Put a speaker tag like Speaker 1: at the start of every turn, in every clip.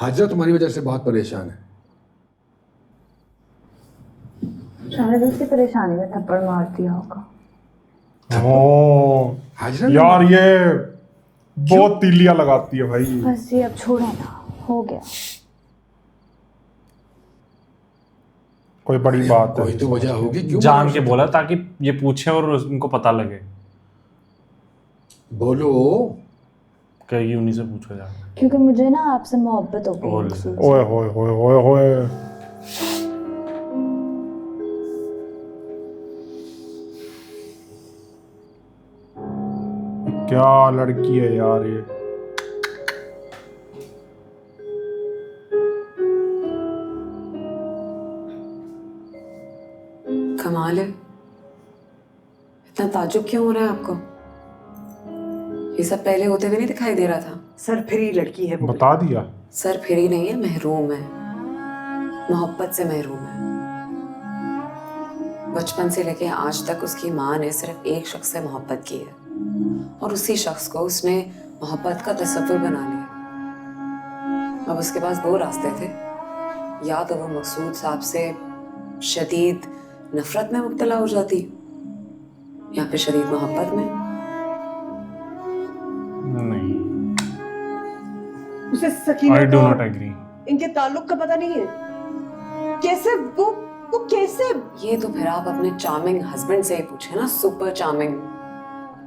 Speaker 1: हाजरा तुम्हारी वजह से बहुत परेशान है।
Speaker 2: शायद उसी परेशानी में थप्पड़ मार दिया होगा।
Speaker 3: ओ
Speaker 1: हाजरा ने
Speaker 3: यार ये बहुत तीलियां लगाती है भाई।
Speaker 2: बस ये अब छोड़ो ना, हो गया।
Speaker 3: कोई बड़ी बात है
Speaker 1: कोई तो वजह होगी क्यों
Speaker 4: जान
Speaker 1: मारा
Speaker 4: के
Speaker 1: उसे?
Speaker 4: बोला ताकि ये पूछे और उनको पता लगे।
Speaker 1: बोलो।
Speaker 4: कहेगी उन्हीं से पूछो जाके।
Speaker 2: क्योंकि मुझे ना आपसे मोहब्बत हो गई
Speaker 4: और-
Speaker 2: मकसूद से।
Speaker 3: ओए होए होए होए होए। क्या लड़की है यार ये।
Speaker 5: कमाल है, इतना ताज्जुब क्यों हो रहा है आपको? ये सब पहले होते हुए नहीं दिखाई दे रहा था।
Speaker 6: सरफिरी लड़की है वो।
Speaker 3: बता दिया।
Speaker 5: सर फिरी नहीं है, महरूम है, मोहब्बत से महरूम है। बचपन से लेके आज तक उसकी माँ ने सिर्फ एक शख्स से मोहब्बत की है और उसी शख्स को उसने मोहब्बत का तस्वीर बना लिया। अब उसके पास दो रास्ते थे, या तो वो मकसूद साहब से शदीद नफरत में मुब्तला हो जाती या फिर शदीद मोहब्बत में।
Speaker 4: नहीं,
Speaker 6: उसे सकीना
Speaker 4: आई डू
Speaker 6: का
Speaker 4: नॉट एग्री।
Speaker 6: इनके ताल्लुक का पता नहीं है। कैसे वो कैसे?
Speaker 5: ये तो फिर आप अपने चार्मिंग हस्बैंड से ही पूछे ना, सुपर चार्मिंग।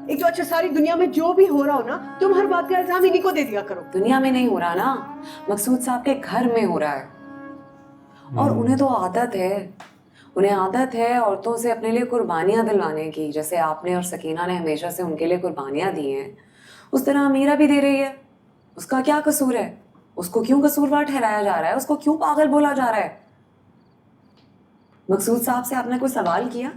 Speaker 6: एक तो अच्छा, सारी दुनिया में जो भी हो रहा हो ना, तुम हर बात का इल्जाम इन्हीं को दे दिया करो।
Speaker 5: दुनिया में नहीं हो रहा ना, मकसूद साहब के घर में हो रहा है। और उन्हें तो आदत है औरतों से अपने लिए कुर्बानियां दिलवाने की। जैसे आपने और सकीना ने हमेशा से उनके लिए कुर्बानियां दी हैं, उस तरह अमीरा भी दे रही है। उसका क्या कसूर है? उसको क्यों कसूरवार ठहराया जा रहा है? उसको क्यों पागल बोला जा रहा है? मकसूद साहब से आपने कोई सवाल किया?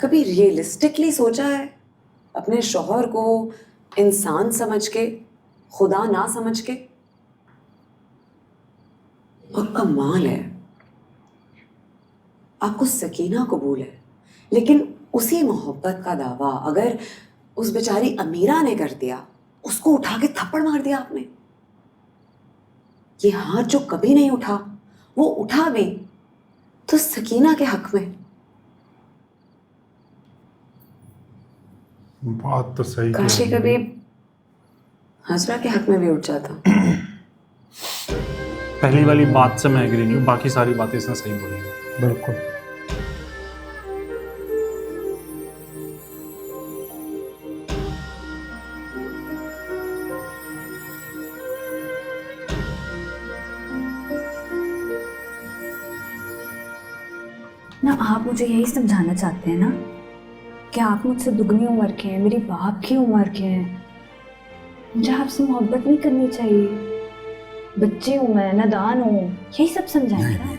Speaker 5: कभी रियलिस्टिकली सोचा है अपने शौहर को इंसान समझ के, खुदा ना समझ के? और कमाल है, आपको सकीना कबूल है, लेकिन उसी मोहब्बत का दावा अगर उस बेचारी अमीरा ने कर दिया, उसको उठा के थप्पड़ मार दिया आपने। ये हाथ जो कभी नहीं उठा, वो उठा भी तो सकीना के हक में।
Speaker 3: बात तो सही
Speaker 5: काश
Speaker 3: कह
Speaker 5: ये
Speaker 3: रही है।
Speaker 5: कभी हाजरा के हक में भी उठ जाता।
Speaker 4: पहली वाली बात से मैं एग्री नहीं हूँ, बाकी सारी बातें इसने सही बोली है।
Speaker 3: बिल्कुल।
Speaker 2: ना आप मुझे यही समझाना चाहते हैं ना कि आप मुझसे दुगनी उम्र के हैं, मेरी बाप की उम्र के हैं। मुझे आपसे मोहब्बत नहीं करनी चाहिए, बच्ची हूँ मैं, नादान हूँ, यही सब समझाएंगे ना?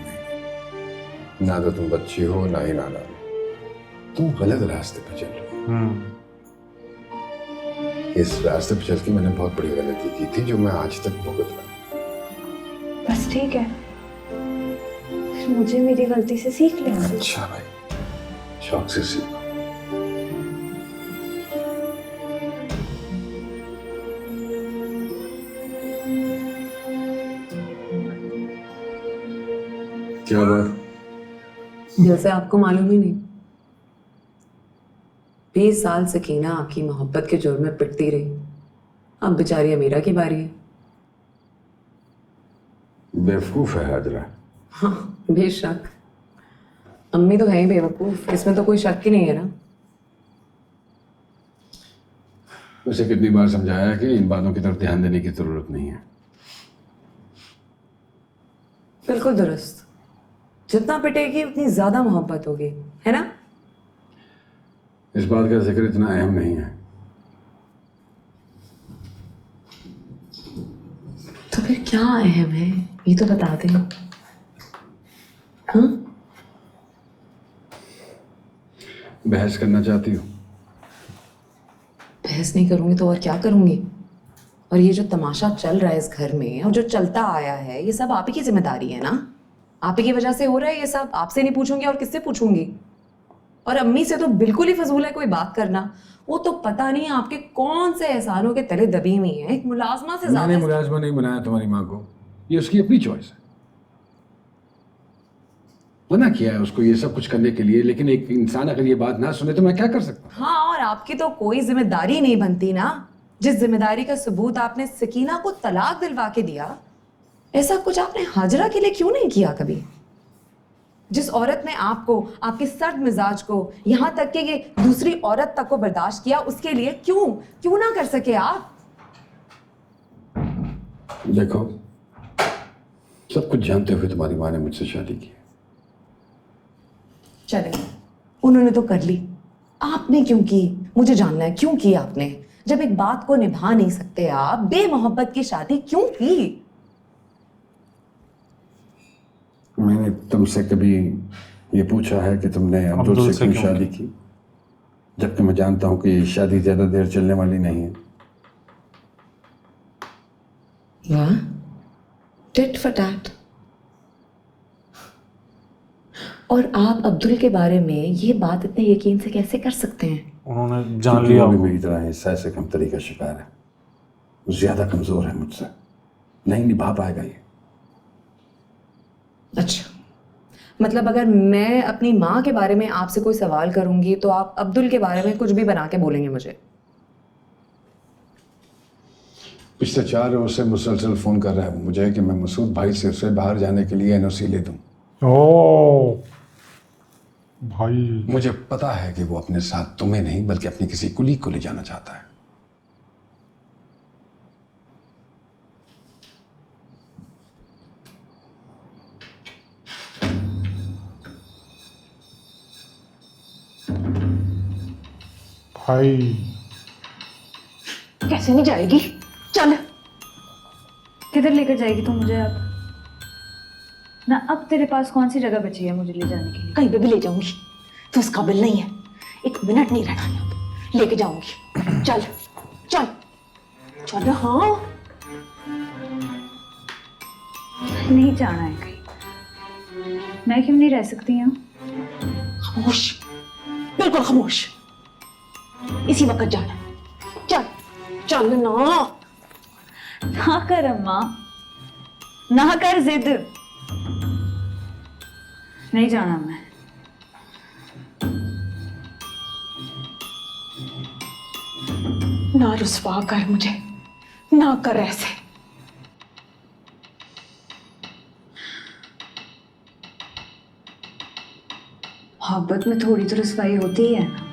Speaker 1: ना तो तुम बच्ची हो ना ही नाना, तुम गलत रास्ते पे चल रहे हो। इस रास्ते पे चल के मैंने बहुत बड़ी गलती की थी जो मैं आज तक भुगत रहा हूं।
Speaker 2: बस ठीक है, फिर मुझे मेरी गलती से सीख लेना।
Speaker 1: अच्छा भाई, शौक से सीखो। क्या बात?
Speaker 5: जैसे आपको मालूम ही नहीं, 20 साल सकीना आपकी मोहब्बत के जुर्म में पिटती रही, अब बेचारी अमीरा की बारी है।
Speaker 1: बेवकूफ है हाजरा।
Speaker 5: हाँ बेशक, अम्मी तो है ही बेवकूफ, इसमें तो कोई शक ही नहीं है ना।
Speaker 1: उसे कितनी बार समझाया कि इन बातों की तरफ ध्यान देने की जरूरत नहीं है।
Speaker 5: बिल्कुल दुरुस्त, जितना पिटेगी उतनी ज्यादा मोहब्बत होगी, है ना?
Speaker 1: इस बात का जिक्र इतना अहम नहीं है।
Speaker 5: तो फिर क्या अहम है ये तो बता दे। हाँ,
Speaker 1: बहस करना चाहती हो?
Speaker 5: बहस नहीं करूंगी तो और क्या करूंगी? और ये जो तमाशा चल रहा है इस घर में और जो चलता आया है, ये सब आप ही की जिम्मेदारी है ना? आप ही की वजह से हो रहा है ये सब। आपसे नहीं पूछूंगी और किससे पूछूंगी? और अम्मी से तो बिल्कुल ही फजूल है कोई बात करना। वो तो पता नहीं आपके कौन से एहसानों के तले दबी हुई है, एक मुलाजमा से
Speaker 1: मैंने
Speaker 5: ज्यादा।
Speaker 1: मुलाजमा नहीं बनाया तुम्हारी माँ को, ये उसकी अपनी चॉइस है। मना किया है उसको ये सब कुछ करने के लिए, लेकिन एक इंसान अगर ये बात ना सुने तो मैं क्या कर सकता हूँ?
Speaker 5: हाँ, और आपकी तो कोई जिम्मेदारी नहीं बनती ना, जिस जिम्मेदारी का सबूत आपने सकीना को तलाक दिलवा के दिया, ऐसा कुछ आपने हाजरा के लिए क्यों नहीं किया कभी? जिस औरत ने आपको, आपके सर्द मिजाज को, यहाँ तक कि दूसरी औरत तक को बर्दाश्त किया, उसके लिए क्यों ना कर सके आप?
Speaker 1: देखो, सब कुछ जानते हुए तुम्हारी माँ ने मुझसे शादी की।
Speaker 5: चले, उन्होंने तो कर ली, आपने क्यों की? मुझे जानना है क्यों की आपने? जब एक बात को निभा नहीं सकते आप, बेमोहब्बत की शादी क्यों की?
Speaker 1: मैंने तुमसे कभी ये पूछा है कि तुमने अब्दुल से क्यों शादी की, जबकि मैं जानता हूं कि शादी ज्यादा देर चलने वाली नहीं है।
Speaker 5: वाह, टिट फॉर टैट। और आप अब्दुल के बारे में ये बात इतने यकीन से कैसे कर सकते हैं?
Speaker 4: उन्होंने जान लिया।
Speaker 1: वो भी मेरी तरह हिस्सा से कमतरी का शिकार है, वो ज्यादा कमजोर है मुझसे, नहीं निभा पाएगा ये।
Speaker 5: अच्छा, मतलब अगर मैं अपनी माँ के बारे में आपसे कोई सवाल करूंगी तो आप अब्दुल के बारे में कुछ भी बना के बोलेंगे मुझे?
Speaker 1: पिछले 4 रोज से मुसलसल फोन कर रहा है मुझे कि मैं मसूद भाई से उसे बाहर जाने के लिए एनओसी ले दूं।
Speaker 3: ओ भाई,
Speaker 1: मुझे पता है कि वो अपने साथ तुम्हें नहीं बल्कि अपनी किसी कुलीग को ले जाना चाहता है।
Speaker 3: भाई
Speaker 2: कैसे नहीं जाएगी? चल। किधर लेकर जाएगी तू मुझे अब? ना अब तेरे पास कौन सी जगह बची है मुझे ले जाने के लिए?
Speaker 7: कहीं पे भी ले जाऊंगी, तू उस काबिल नहीं है, 1 मिनट नहीं रहना यहाँ पे, लेके जाऊंगी। चल चल चल। हाँ,
Speaker 2: नहीं जाना है कहीं। मैं क्यों नहीं रह सकती यहाँ?
Speaker 7: खामोश, बिल्कुल खामोश, इसी वक्त जाना। चल चल ना।
Speaker 2: ना कर अम्मा, ना कर जिद। नहीं जाना मैं।
Speaker 7: ना रुसवा कर मुझे, ना कर ऐसे।
Speaker 2: मोहब्बत में थोड़ी तो रुसवाई होती ही है ना,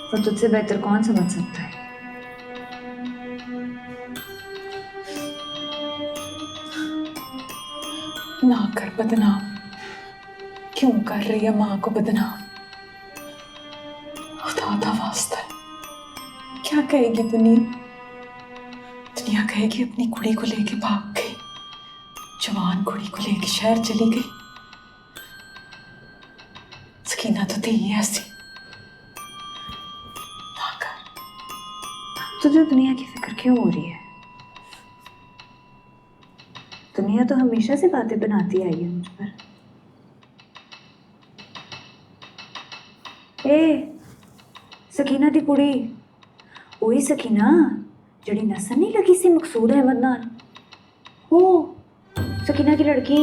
Speaker 2: और तुझसे बेहतर कौन समझ सकता है?
Speaker 7: ना कर बदनाम। क्यों कर रही है माँ को बदनाम? खुदा का वास्ता है, क्या कहेगी दुनिया? दुनिया कहेगी अपनी कुड़ी को लेके भाग गई, जवान कुड़ी को लेके शहर चली गई। सकीना तो थी ही ऐसी। ना कर।
Speaker 2: तुझे दुनिया की फिक्र क्यों हो रही है? दुनिया तो हमेशा से बातें बनाती आई है मुझ पर। ए सकीना दी कुड़ी, ओही सकीना जड़ी नसन नहीं लगी सी मकसूद अहमद नाल, ओ सकीना की लड़की।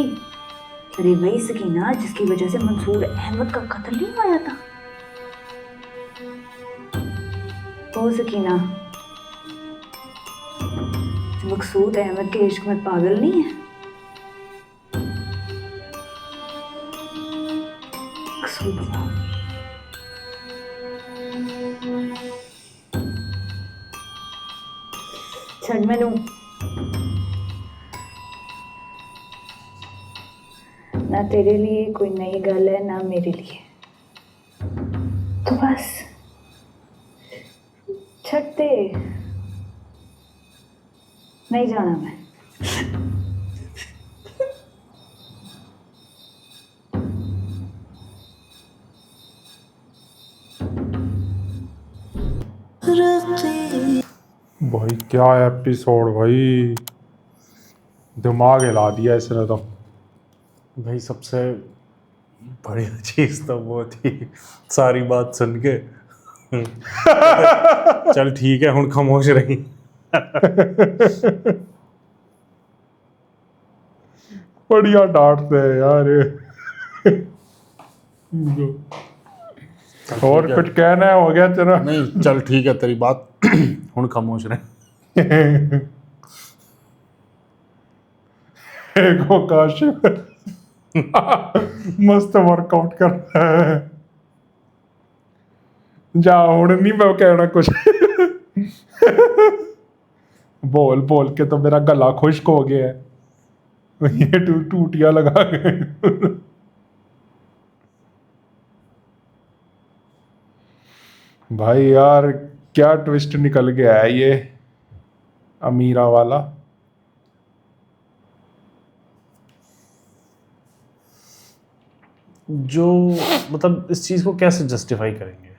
Speaker 2: अरे वही सकीना जिसकी वजह से मंसूर अहमद का कत्ल नहीं हुआ था। ओ सकीना, मकसूद अहमद के इश्क में पागल नहीं है? छड़ मैनू ना तेरे लिए कोई नई गल है ना मेरे लिए, तो बस छड़ दे। नहीं जाना मैं।
Speaker 3: भाई क्या एपिसोड भाई, दिमाग हिला दिया इसने तो।
Speaker 4: भाई सबसे बढ़िया चीज तो वो थी सारी बात सुन के चल ठीक है हुण खामोश रही।
Speaker 3: बढ़िया डांटते हैं यार ये। और कुछ कहना है, हो गया तेरा?
Speaker 4: नहीं चल ठीक है तेरी बात हुण खामोश रही।
Speaker 3: एक काशिफ मस्त वर्कआउट कर रहा है। जा हुण नहीं मैं कहना कुछ। बोल बोल के तो मेरा गला खुश्क हो गया है। ये टूटियां लगा के। भाई यार क्या ट्विस्ट निकल गया है ये अमीरा वाला।
Speaker 4: जो मतलब इस चीज़ को कैसे जस्टिफाई करेंगे?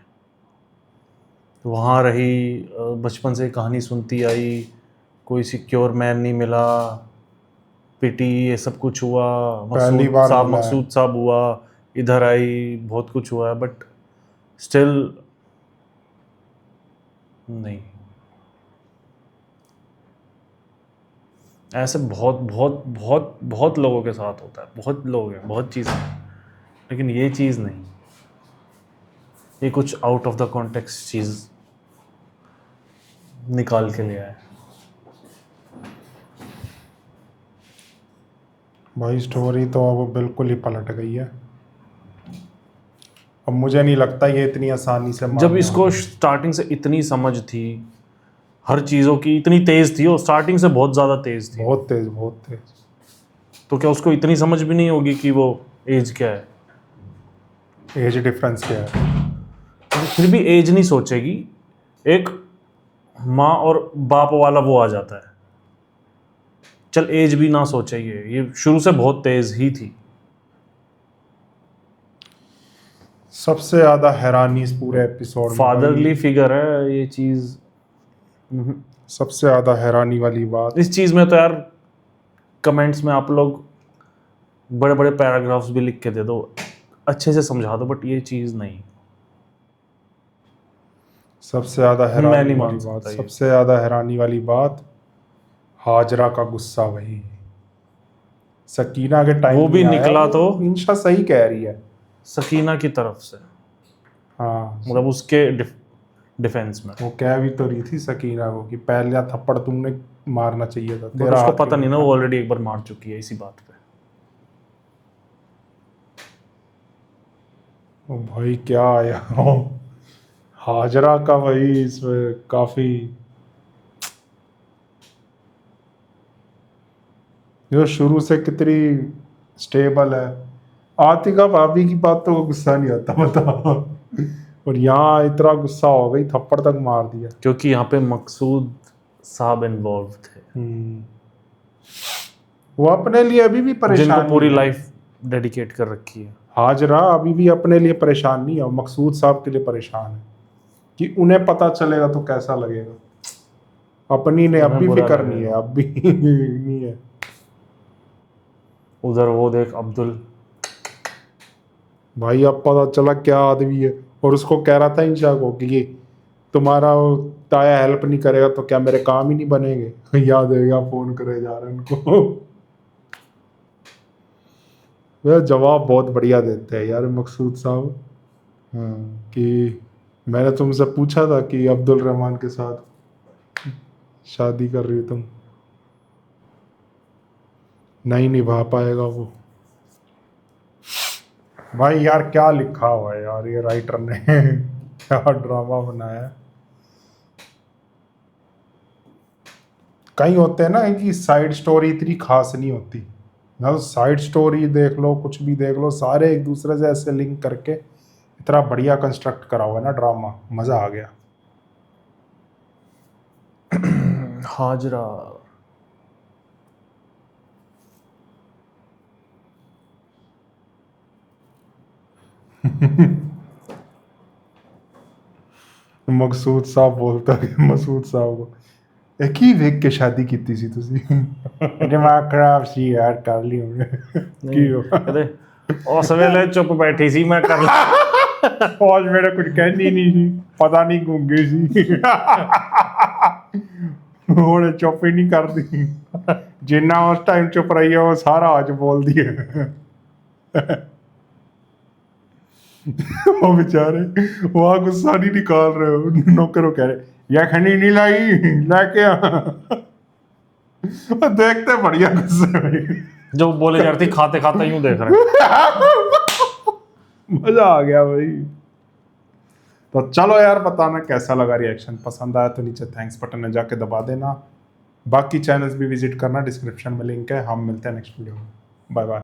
Speaker 4: वहाँ रही, बचपन से कहानी सुनती आई, कोई सिक्योर मैन नहीं मिला, पिटी, ये सब कुछ हुआ,
Speaker 3: पहली बार मिला है।
Speaker 4: मकसूद साहब हुआ, इधर आई, बहुत कुछ हुआ है, बट स्टिल नहीं। ऐसे बहुत बहुत बहुत बहुत लोगों के साथ होता है, बहुत लोग हैं, बहुत चीज़ें हैं, लेकिन ये चीज़ नहीं। ये कुछ आउट ऑफ द कॉन्टेक्स्ट चीज़ निकाल के ले आए।
Speaker 3: भाई स्टोरी तो अब बिल्कुल ही पलट गई है। अब मुझे नहीं लगता ये इतनी आसानी से
Speaker 4: जब इसको स्टार्टिंग से इतनी समझ थी, हर चीज़ों की इतनी तेज़ थी, और स्टार्टिंग से बहुत ज़्यादा तेज़ थी,
Speaker 3: बहुत तेज बहुत तेज।
Speaker 4: तो क्या उसको इतनी समझ भी नहीं होगी कि वो एज क्या है?
Speaker 3: एज डिफरेंस क्या है?
Speaker 4: फिर भी एज नहीं सोचेगी, एक माँ और बाप वाला वो आ जाता है। चल एज भी ना सोचेगी, ये शुरू से बहुत तेज ही थी।
Speaker 3: सबसे ज्यादा हैरानी इस पूरे एपिसोड में
Speaker 4: फादरली फिगर है ये चीज़।
Speaker 3: सबसे ज्यादा हैरानी वाली बात,
Speaker 4: इस चीज़ में तो यार कमेंट्स में आप लोग बड़े बड़े पैराग्राफ्स भी लिख के दे दो, अच्छे से समझा दो, बट ये चीज़ नहीं।
Speaker 3: सबसे ज्यादा
Speaker 4: मैं
Speaker 3: हैरानी
Speaker 4: नहीं
Speaker 3: वाली
Speaker 4: मान
Speaker 3: बात,
Speaker 4: सकता ये।
Speaker 3: सबसे ज्यादा हैरानी वाली बात, हाजरा का गुस्सा। वही सकीना के टाइम
Speaker 4: वो भी
Speaker 3: में आया,
Speaker 4: निकला
Speaker 3: वो
Speaker 4: तो
Speaker 3: इंशा सही कह रही है।
Speaker 4: सकीना की तरफ से,
Speaker 3: हाँ
Speaker 4: मतलब उसके डिफेंस में।
Speaker 3: वो कह भी तो रही थी सकीना को कि पहला थप्पड़ तुमने मारना चाहिए था,
Speaker 4: बट
Speaker 3: तेरा
Speaker 4: उसको
Speaker 3: हाथ
Speaker 4: पता
Speaker 3: क्यों
Speaker 4: नहीं ना,
Speaker 3: था?
Speaker 4: वो ऑलरेडी एक बार मार चुकी है इसी बात पे।
Speaker 3: ओ भाई क्या आया हाजरा का भाई इसमें काफी, जो शुरू से कितनी स्टेबल है। आतिका भाभी की बात तो गुस्सा नहीं आता बता, और यहाँ इतना गुस्सा हो गई, थप्पड़ तक मार दिया।
Speaker 4: क्योंकि यहाँ पे मकसूद साहब इन्वॉल्व थे,
Speaker 3: वो अपने लिए अभी भी परेशान
Speaker 4: जिनको पूरी
Speaker 3: नहीं है।
Speaker 4: लाइफ डेडिकेट कर रखी है।
Speaker 3: हाजरा अभी भी अपने लिए परेशान नहीं है, मकसूद साहब के लिए परेशान है कि उन्हें पता चलेगा तो कैसा लगेगा। अपनी ने
Speaker 4: उन्हें
Speaker 3: अभी
Speaker 4: बुरा
Speaker 3: फिक्र नहीं है,
Speaker 4: लगेगा।
Speaker 3: अब भी नहीं है।
Speaker 4: उधर वो देख अब्दुल,
Speaker 3: भाई अब पता चला क्या आदमी है, और उसको कह रहा था इंशा को कि ये तुम्हारा वो ताया हेल्प नहीं करेगा तो क्या मेरे काम ही नहीं बनेंगे। याद है या फोन करे जा रहे हैं उनको। वह जवाब बहुत बढ़िया देते हैं यार मकसूद साहब। कि मैंने तुमसे पूछा था कि अब्दुल रहमान के साथ शादी कर रही हो तुम, नहीं निभा पाएगा वो। भाई यार क्या लिखा हुआ है यार ये राइटर ने क्या ड्रामा बनाया है। कई होते हैं ना कि साइड स्टोरी इतनी खास नहीं होती ना, तो साइड स्टोरी देख लो, कुछ भी देख लो, सारे एक दूसरे से ऐसे लिंक करके इतना बढ़िया कंस्ट्रक्ट करा हुआ है ना ड्रामा, मजा आ गया।
Speaker 4: हाजरा,
Speaker 3: मकसूद साहब बोलता है मसूद साहब को, एक ही वेख के शादी की सी तुसी। दिमाग खराब सी यार, कर ली हमने की हो।
Speaker 4: कहते उस वेले चुप बैठी सी मैं कर
Speaker 3: आज मेरे कुछ कहनी नहीं सी पता नहीं गूंगी सी ਹੁਣ ਚੁੱਪ ਹੀ ਨਹੀਂ ਕਰਦੀ ਜਿੰਨਾ ਉਸ ਟਾਈਮ ਚੁੱਪ ਰਹੀ ਹੈ ਉਹ ਸਾਰਾ ਅੱਜ ਬੋਲਦੀ ਹੈ वो बेचारे वहाँ गुस्सा नहीं निकाल रहे हो नौकरों कह रहे या खनी नहीं लाई लाके देखते बढ़िया गुस्से में
Speaker 4: जो बोले जा रही थी खाते खाते यूं देख रहे
Speaker 3: मजा आ गया भाई। तो चलो यार बताना कैसा लगा रिएक्शन, पसंद आया तो नीचे थैंक्स बटन में जाके दबा देना, बाकी चैनल्स भी विजिट करना, डिस्क्रिप्शन में लिंक है। हम मिलते हैं नेक्स्ट वीडियो में, बाय बाय।